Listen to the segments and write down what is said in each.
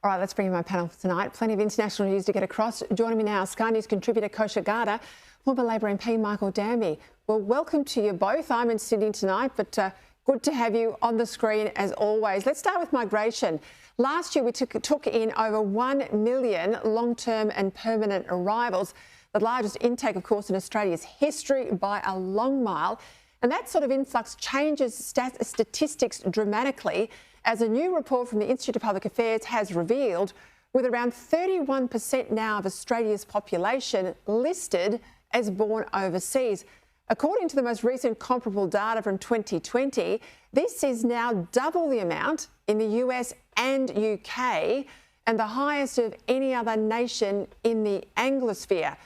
All right, let's bring in my panel for tonight. Plenty of international news to get across. Joining me now, Sky News contributor Kosha Gada, former Labor MP Michael Danby. Well, welcome to you both. I'm in Sydney tonight, but good to have you on the screen as always. Let's start with migration. Last year, we took in over 1 million long-term and permanent arrivals, the largest intake, of course, in Australia's history by a long mile. And that sort of influx changes statistics dramatically, as a new report from the Institute of Public Affairs has revealed, with around 31% now of Australia's population listed as born overseas. According to the most recent comparable data from 2020, this is now double the amount in the US and UK, and the highest of any other nation in the Anglosphere.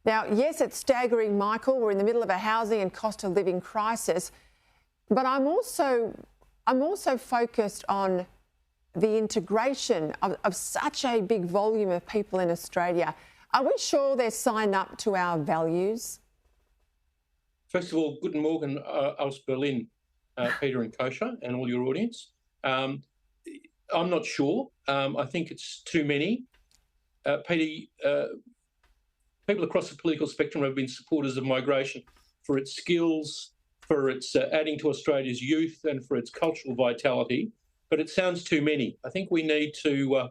Now, yes, it's staggering, Michael. We're in the middle of a housing and cost of living crisis, but I'm also focused on the integration of such a big volume of people in Australia. Are we sure they're signed up to our values? First of all, guten Morgen aus Berlin, Peter and Kosha, and all your audience. I'm not sure. I think it's too many. Peter, people across the political spectrum have been supporters of migration for its skills, for its adding to Australia's youth, and for its cultural vitality. But it sounds too many. I think we need to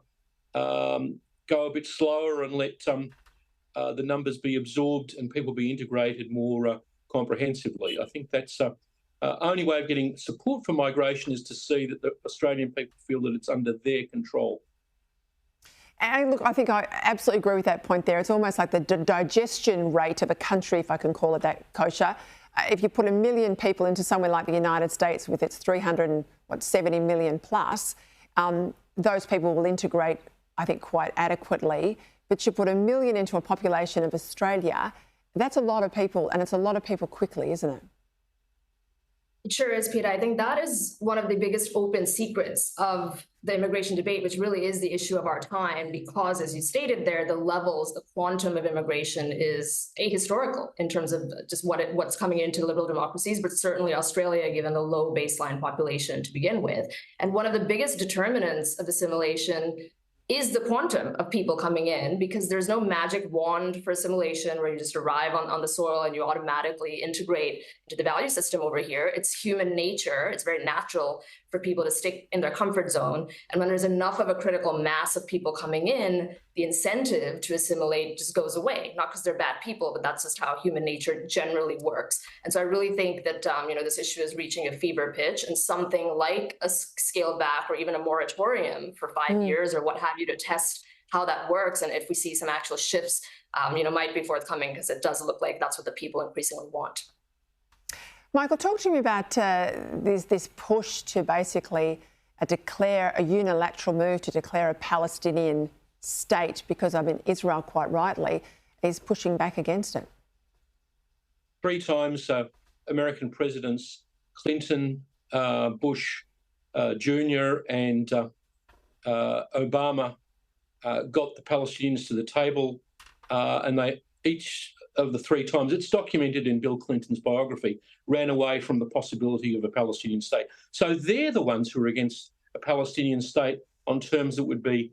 go a bit slower and let the numbers be absorbed and people be integrated more comprehensively. I think that's the only way of getting support for migration is to see that the Australian people feel that it's under their control. And look, I think I absolutely agree with that point there. It's almost like the digestion rate of a country, if I can call it that, Kosha. If you put 1 million people into somewhere like the United States with its 370 million plus, those people will integrate, I think, quite adequately. But you put 1 million into a population of Australia, that's a lot of people, and it's a lot of people quickly, isn't it? It sure is, Peter. I think that is one of the biggest open secrets of the immigration debate, which really is the issue of our time, because, as you stated there, the levels, the quantum of immigration is ahistorical in terms of just what's coming into liberal democracies, but certainly Australia, given the low baseline population to begin with. And one of the biggest determinants of assimilation is the quantum of people coming in, because there's no magic wand for assimilation where you just arrive on the soil and you automatically integrate into the value system over here. It's human nature. It's very natural for people to stick in their comfort zone. And when there's enough of a critical mass of people coming in, the incentive to assimilate just goes away. Not because they're bad people, but that's just how human nature generally works. And so I really think that this issue is reaching a fever pitch, and something like a scaled back or even a moratorium for 5 years or what have you to test how that works, and if we see some actual shifts, might be forthcoming, because it does look like that's what the people increasingly want. Michael, talk to me about this push to basically declare a unilateral move to declare a Palestinian state, because Israel, quite rightly, is pushing back against it. 3 times American presidents, Clinton, Bush Jr. and Obama got the Palestinians to the table, and they each of the 3 times, it's documented in Bill Clinton's biography, ran away from the possibility of a Palestinian state. So they're the ones who are against a Palestinian state on terms that would be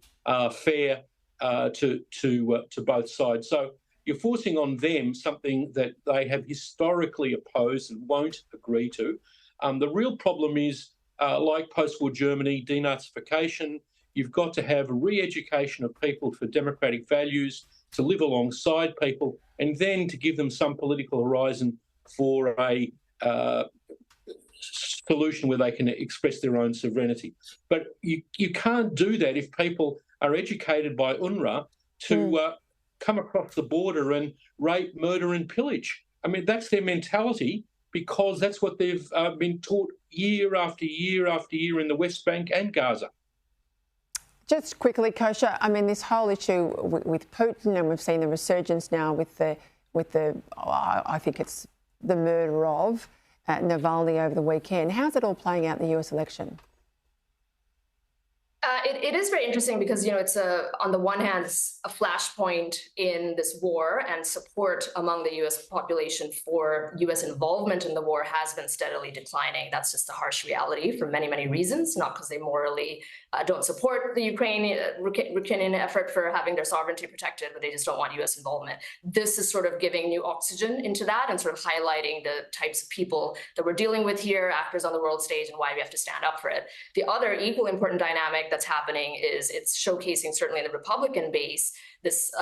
fair to both sides. So you're forcing on them something that they have historically opposed and won't agree to. The real problem is, like post-war Germany, denazification. You've got to have a re-education of people for democratic values, to live alongside people, and then to give them some political horizon for a solution where they can express their own sovereignty. But you can't do that if people are educated by UNRWA to come across the border and rape, murder and pillage. I mean, that's their mentality, because that's what they've been taught year after year after year in the West Bank and Gaza. Just quickly, Kosha, this whole issue with Putin, and we've seen the resurgence now with the I think it's the murder of Navalny over the weekend. How's it all playing out in the US election? It It is very interesting because, it's on the one hand, it's a flashpoint in this war, and support among the U.S. population for U.S. involvement in the war has been steadily declining. That's just a harsh reality for many, many reasons, not because they morally don't support the Ukrainian effort for having their sovereignty protected, but they just don't want U.S. involvement. This is sort of giving new oxygen into that and sort of highlighting the types of people that we're dealing with here, actors on the world stage, and why we have to stand up for it. The other equal important dynamic that's happening is it's showcasing, certainly in the Republican base, this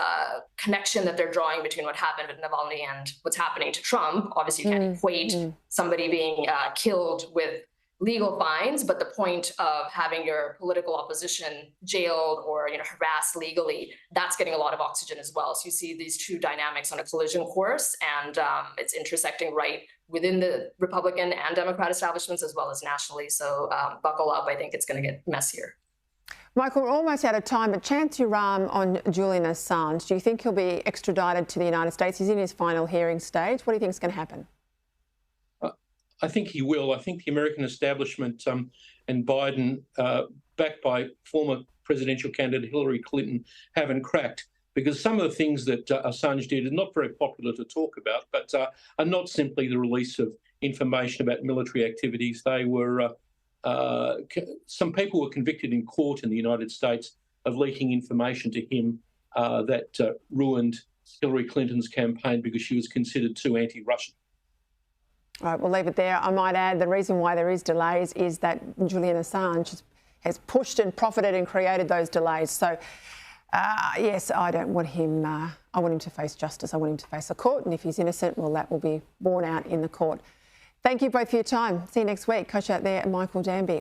connection that they're drawing between what happened with Navalny and what's happening to Trump. Obviously, you can't equate somebody being killed with legal fines, but the point of having your political opposition jailed or harassed legally, that's getting a lot of oxygen as well. So you see these two dynamics on a collision course, and it's intersecting right within the Republican and Democrat establishments as well as nationally. So buckle up. I think it's going to get messier. Michael, we're almost out of time, but chance your arm on Julian Assange. Do you think he'll be extradited to the United States? He's in his final hearing stage. What do you think is going to happen? I think he will. I think the American establishment and Biden, backed by former presidential candidate Hillary Clinton, haven't cracked, because some of the things that Assange did are not very popular to talk about, but are not simply the release of information about military activities. They were some people were convicted in court in the United States of leaking information to him that ruined Hillary Clinton's campaign because she was considered too anti-Russian. All right, we'll leave it there. I might add the reason why there is delays is that Julian Assange has pushed and profited and created those delays. So, yes, I don't want him. I want him to face justice. I want him to face a court, and if he's innocent, well, that will be borne out in the court. Thank you both for your time. See you next week. Kosha out there and Michael Danby.